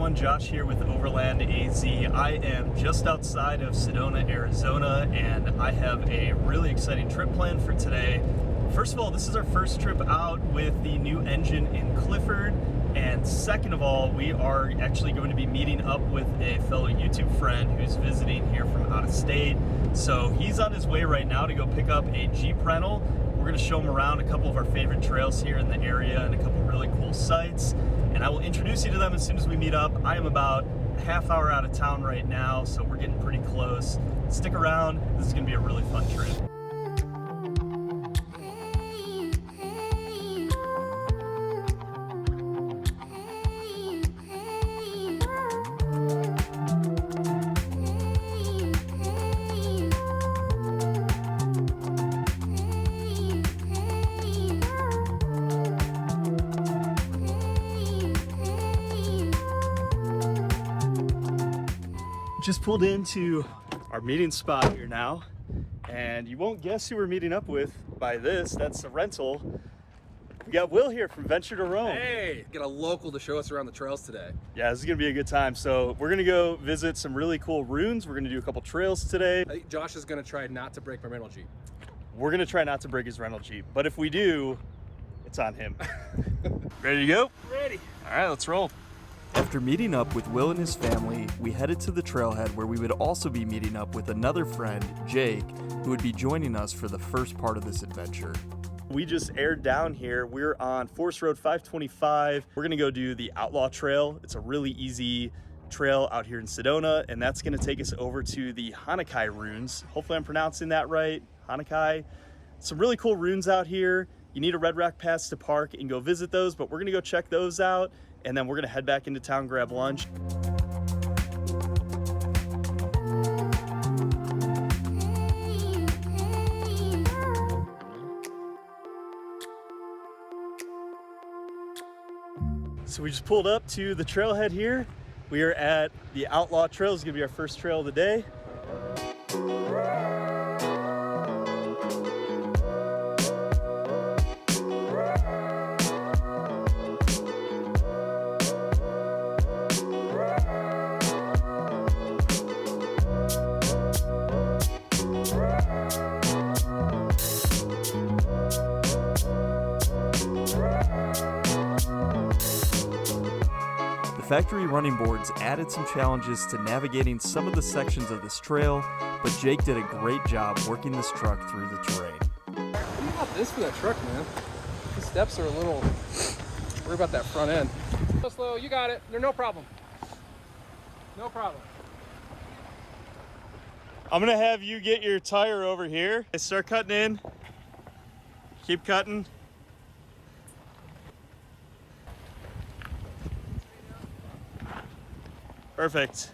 everyone, Josh here with Overland AZ. I am just outside of Sedona, Arizona, and I have a really exciting trip planned for today. First of all, this is our first trip out with the new engine in Clifford, and second of all, we are actually going to be meeting up with a fellow YouTube friend who's visiting here from out of state. So he's on his way right now to go pick up a Jeep rental. We're going to show him around a couple of our favorite trails here in the area and a couple really cool sites, and I will introduce you to them as soon as we meet up. I am about a half hour out of town right now, so we're getting pretty close. Stick around, this is going to be a really fun trip. Just pulled into our meeting spot here now, and you won't guess who we're meeting up with by this. That's the rental. We got Will here from Venture2Roam. Hey, get a local to show us around the trails today. Yeah, this is gonna be a good time. So we're gonna go visit some really cool ruins. We're gonna do a couple trails today. I think Josh is gonna try not to break my rental Jeep. We're gonna try not to break his rental Jeep, but if we do, it's on him. Ready to go? Ready. All right, let's roll. After meeting up with Will and his family, we headed to the trailhead where we would also be meeting up with another friend, Jake, who would be joining us for the first part of this adventure. We just aired down here. We're on Forest Road 525. We're gonna go do the Outlaw Trail. It's a really easy trail out here in Sedona, and that's gonna take us over to the Honanki ruins. Hopefully I'm pronouncing that right, Honanki. Some really cool ruins out here. You need a Red Rock Pass to park and go visit those, but we're gonna go check those out, and then we're gonna head back into town, grab lunch. So we just pulled up to the trailhead here. We are at the Outlaw Trail. It's gonna be our first trail of the day. Factory running boards added some challenges to navigating some of the sections of this trail, but Jake did a great job working this truck through the terrain. What do you got this for that truck, man? The steps are a little... Worry about that front end. Go slow, you got it. They're no problem. No problem. I'm gonna have you get your tire over here. Start cutting in. Keep cutting. Perfect.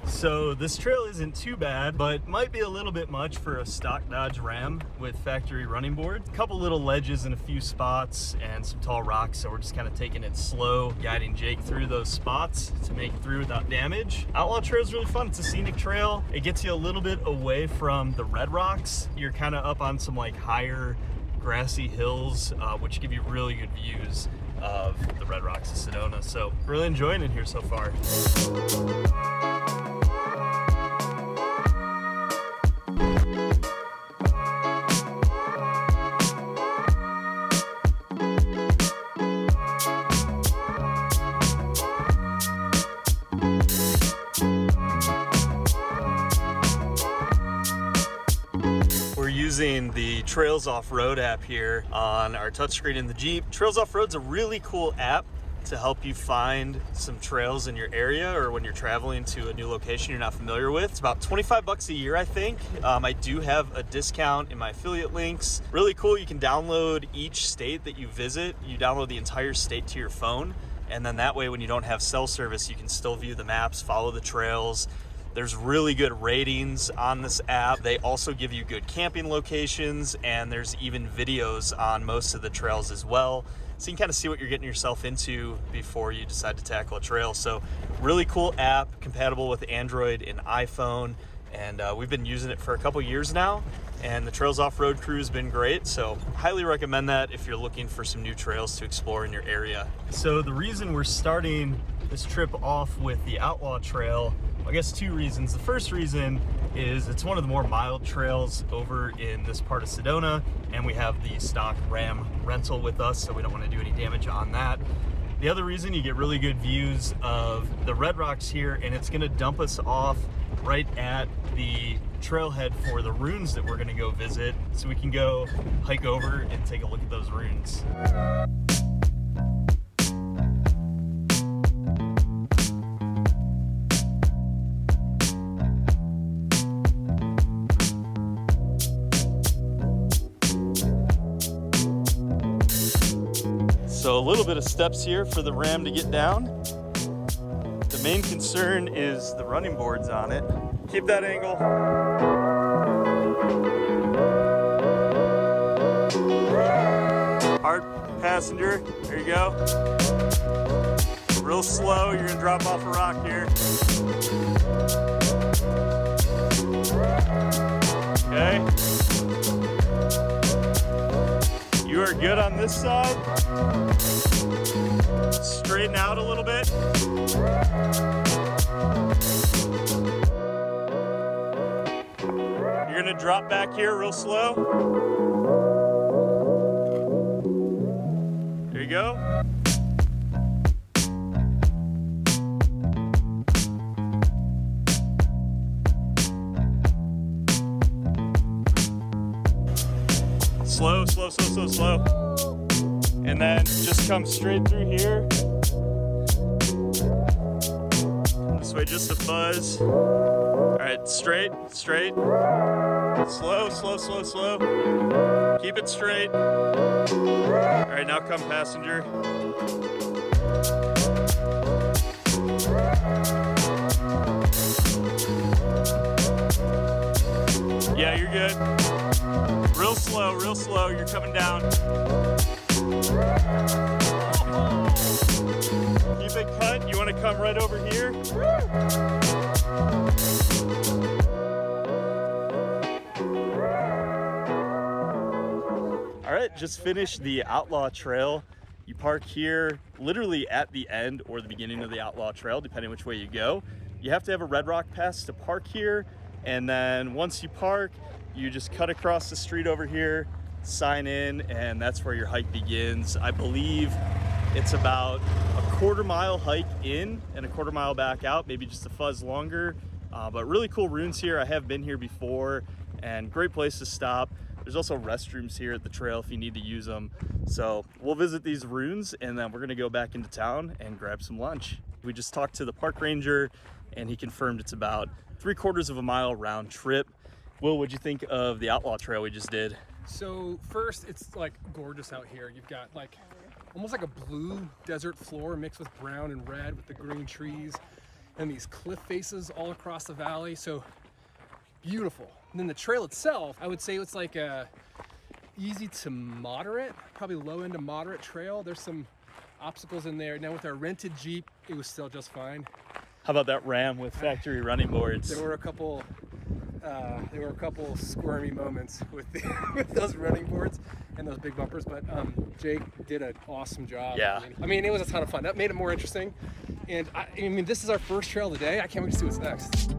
So this trail isn't too bad, but might be a little bit much for a stock Dodge Ram with factory running boards. A couple little ledges in a few spots and some tall rocks, so we're just kind of taking it slow, guiding Jake through those spots to make it through without damage. Outlaw Trail is really fun. It's a scenic trail. It gets you a little bit away from the red rocks. You're kind of up on some like higher grassy hills, which give you really good views of the red rocks of Sedona. So really enjoying it here so far. Using the Trails Off-Road app here on our touchscreen in the Jeep. Trails Off-Road's a really cool app to help you find some trails in your area or when you're traveling to a new location you're not familiar with. It's about 25 bucks a year, I think. I do have a discount in my affiliate links. Really cool. You can download each state that you visit. You download the entire state to your phone, and then that way when you don't have cell service, you can still view the maps, follow the trails. There's really good ratings on this app. They also give you good camping locations, and there's even videos on most of the trails as well. So you can kind of see what you're getting yourself into before you decide to tackle a trail. So really cool app, compatible with Android and iPhone. And we've been using it for a couple years now, and the Trails Off-Road crew has been great. So highly recommend that if you're looking for some new trails to explore in your area. So the reason we're starting this trip off with the Outlaw Trail. I guess 2 reasons. The first reason is it's one of the more mild trails over in this part of Sedona, and we have the stock Ram rental with us, so we don't want to do any damage on that. The other reason, you get really good views of the red rocks here, and it's going to dump us off right at the trailhead for the ruins that we're going to go visit, so we can go hike over and take a look at those ruins. So a little bit of steps here for the Ram to get down. The main concern is the running boards on it. Keep that angle. Hard passenger, there you go. Real slow, you're gonna drop off a rock here. Okay. You are good on this side. Straighten out a little bit. You're gonna drop back here real slow. There you go. Slow, slow, slow, slow, slow. And then just come straight through here. This way, just a fuzz. All right, straight, straight. Slow, slow, slow, slow. Keep it straight. All right, now come passenger. Yeah, you're good. Real slow, you're coming down. Keep it cut, you wanna come right over here? All right, just finished the Outlaw Trail. You park here literally at the end or the beginning of the Outlaw Trail, depending which way you go. You have to have a Red Rock Pass to park here, and then once you park, you just cut across the street over here, sign in, and that's where your hike begins. I believe it's about a 1/4 mile hike in and a 1/4 mile back out, maybe just a fuzz longer, but really cool ruins here. I have been here before, and great place to stop. There's also restrooms here at the trail if you need to use them. So we'll visit these ruins, and then we're gonna go back into town and grab some lunch. We just talked to the park ranger, and he confirmed it's about 3/4 of a mile round trip. Will, what'd you think of the Outlaw Trail we just did? So first, it's like gorgeous out here. You've got like almost like a blue desert floor mixed with brown and red with the green trees and these cliff faces all across the valley. So beautiful. And then the trail itself, I would say it's like a easy to moderate, probably low end to moderate trail. There's some obstacles in there. Now with our rented Jeep, it was still just fine. How about that Ram with factory running boards? There were a couple squirmy moments with with those running boards and those big bumpers, but Jake did an awesome job. Yeah. I mean, it was a ton of fun. That made it more interesting. And I mean, this is our first trail of the day. I can't wait to see what's next.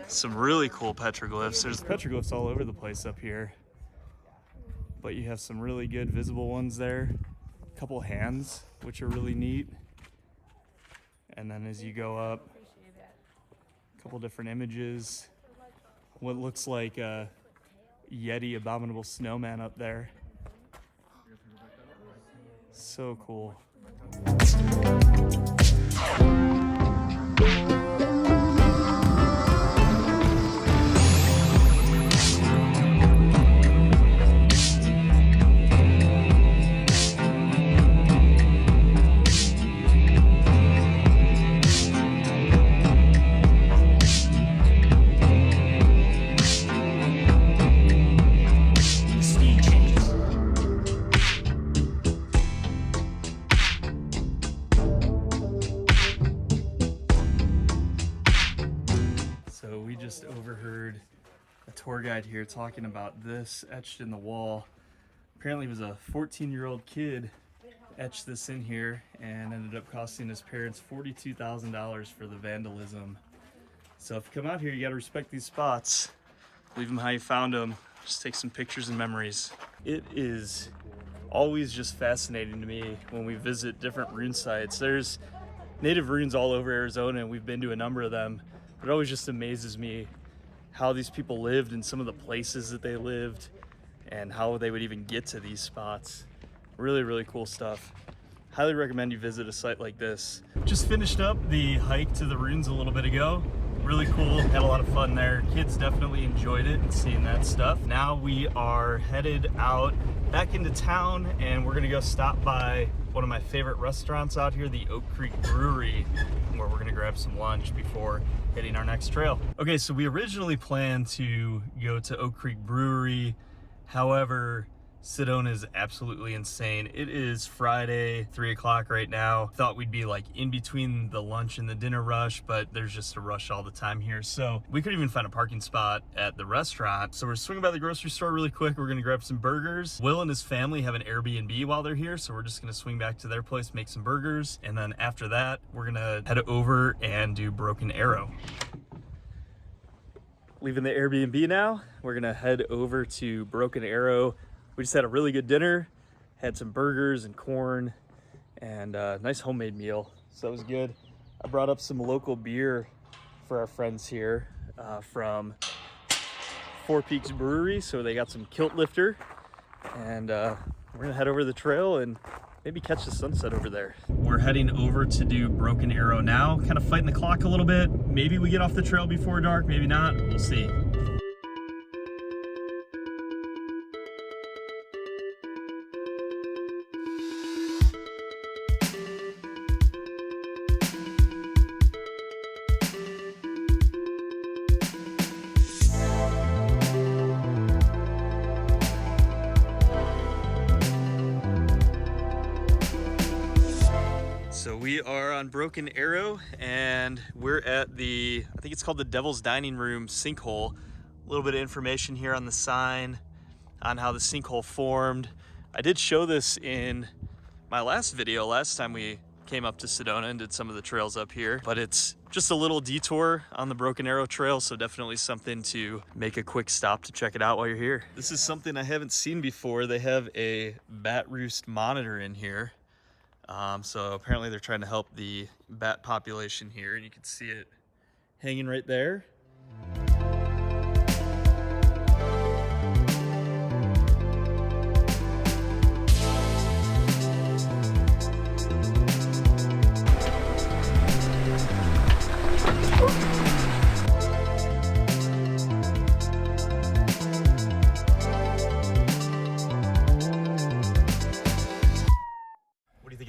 Some really cool petroglyphs. There's petroglyphs all over the place up here, but you have some really good visible ones there. A couple hands, which are really neat. And then as you go up, a couple different images. What looks like a Yeti abominable snowman up there. So cool. tour guide here talking about this etched in the wall. Apparently it was a 14-year-old kid etched this in here and ended up costing his parents $42,000 for the vandalism. So if you come out here, you gotta respect these spots. Leave them how you found them. Just take some pictures and memories. It is always just fascinating to me when we visit different rune sites. There's native runes all over Arizona, and we've been to a number of them. But it always just amazes me how these people lived and some of the places that they lived and how they would even get to these spots. Really, really cool stuff. Highly recommend you visit a site like this. Just finished up the hike to the ruins a little bit ago. Really cool, had a lot of fun there. Kids definitely enjoyed it and seeing that stuff. Now we are headed out back into town, and we're gonna go stop by one of my favorite restaurants out here, the Oak Creek Brewery, where we're gonna grab some lunch before hitting our next trail. Okay, so we originally planned to go to Oak Creek Brewery. However, Sedona is absolutely insane. It is Friday, 3 o'clock right now. Thought we'd be like in between the lunch and the dinner rush, but there's just a rush all the time here. So we couldn't even find a parking spot at the restaurant. So we're swinging by the grocery store really quick. We're gonna grab some burgers. Will and his family have an Airbnb while they're here, so we're just gonna swing back to their place, make some burgers. And then after that, we're gonna head over and do Broken Arrow. Leaving the Airbnb now, we're gonna head over to Broken Arrow. We just had a really good dinner, had some burgers and corn and a nice homemade meal. So that was good. I brought up some local beer for our friends here from Four Peaks Brewery. So they got some Kilt Lifter, and we're gonna head over the trail and maybe catch the sunset over there. We're heading over to do Broken Arrow now, kind of fighting the clock a little bit. Maybe we get off the trail before dark, maybe not, we'll see. So we are on Broken Arrow, and we're at the, I think it's called the Devil's Dining Room sinkhole. A little bit of information here on the sign on how the sinkhole formed. I did show this in my last video, last time we came up to Sedona and did some of the trails up here, but it's just a little detour on the Broken Arrow Trail, so definitely something to make a quick stop to check it out while you're here. This is something I haven't seen before. They have a bat roost monitor in here. So apparently they're trying to help the bat population here, and you can see it hanging right there.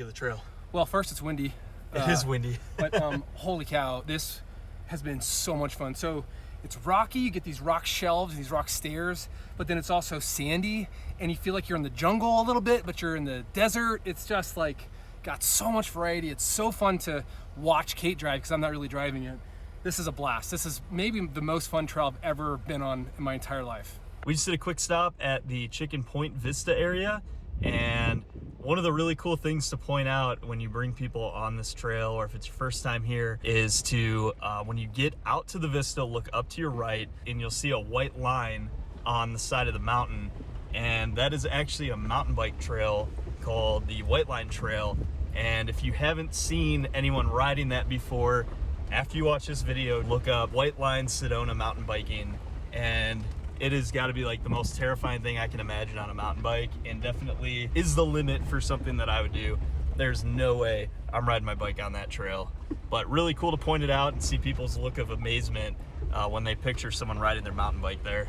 Of the trail. Well, first it's windy. It is windy. But holy cow, this has been so much fun. So it's rocky, you get these rock shelves, these rock stairs, but then it's also sandy, and you feel like you're in the jungle a little bit, but you're in the desert. It's just like got so much variety. It's so fun to watch Kate drive because I'm not really driving it. This is a blast. This is maybe the most fun trail I've ever been on in my entire life. We just did a quick stop at the Chicken Point Vista area, and one of the really cool things to point out when you bring people on this trail, or if it's your first time here, is to, when you get out to the Vista, look up to your right, and you'll see a white line on the side of the mountain. And that is actually a mountain bike trail called the White Line Trail. And if you haven't seen anyone riding that before, after you watch this video, look up White Line Sedona mountain biking, and it has got to be like the most terrifying thing I can imagine on a mountain bike, and definitely is the limit for something that I would do. There's no way I'm riding my bike on that trail, but really cool to point it out and see people's look of amazement when they picture someone riding their mountain bike there.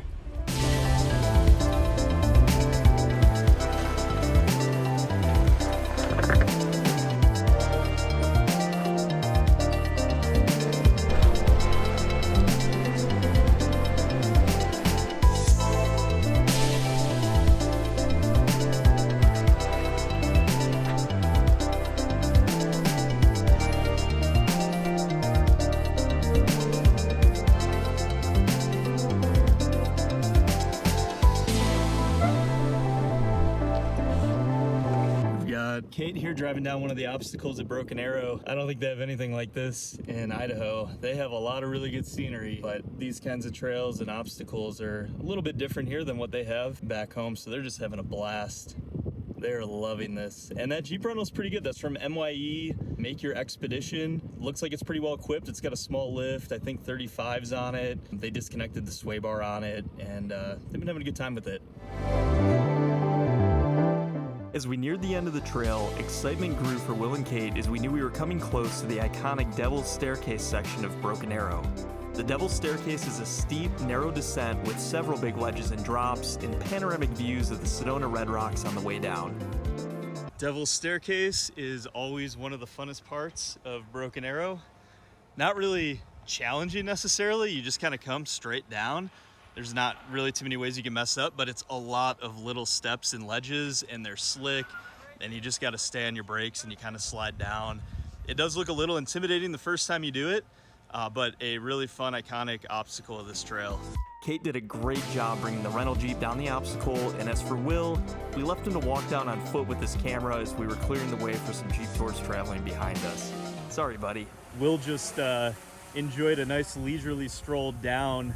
Kate here driving down one of the obstacles at Broken Arrow. I don't think they have anything like this in Idaho. They have a lot of really good scenery, but these kinds of trails and obstacles are a little bit different here than what they have back home, so they're just having a blast. They're loving this. And that Jeep rental's pretty good. That's from MYE, Make Your Expedition. Looks like it's pretty well equipped. It's got a small lift, I think 35s on it. They disconnected the sway bar on it, and they've been having a good time with it. As we neared the end of the trail, excitement grew for Will and Kate as we knew we were coming close to the iconic Devil's Staircase section of Broken Arrow. The Devil's Staircase is a steep, narrow descent with several big ledges and drops and panoramic views of the Sedona Red Rocks on the way down. Devil's Staircase is always one of the funnest parts of Broken Arrow. Not really challenging necessarily, you just kind of come straight down. There's not really too many ways you can mess up, but it's a lot of little steps and ledges, and they're slick, and you just got to stay on your brakes and you kind of slide down. It does look a little intimidating the first time you do it, but a really fun, iconic obstacle of this trail. Kate did a great job bringing the rental Jeep down the obstacle, and as for Will, we left him to walk down on foot with his camera as we were clearing the way for some Jeep tours traveling behind us. Sorry, buddy. Will just enjoyed a nice leisurely stroll down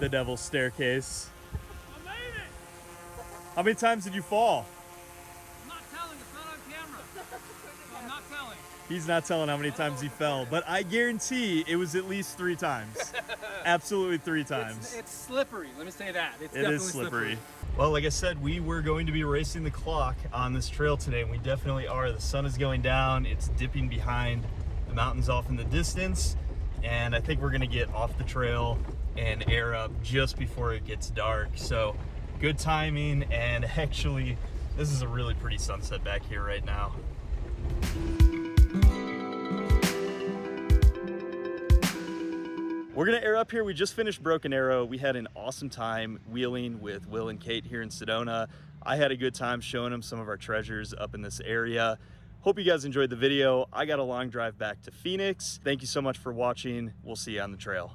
the Devil's Staircase. I made it! How many times did you fall? I'm not telling, it's not on camera. So I'm not telling. He's not telling how many times he fell, but I guarantee it was at least 3 times. Absolutely 3 times. It's slippery, let me say that. It's It definitely is slippery. Well, like I said, we were going to be racing the clock on this trail today, and we definitely are. The sun is going down, it's dipping behind the mountains off in the distance, and I think we're gonna get off the trail and air up just before it gets dark. So good timing, and actually this is a really pretty sunset back here right now. We're gonna air up here. We just finished Broken Arrow. We had an awesome time wheeling with Will and Kate here in Sedona. I had a good time showing them some of our treasures up in this area. Hope you guys enjoyed the video. I got a long drive back to Phoenix. Thank you so much for watching. We'll see you on the trail.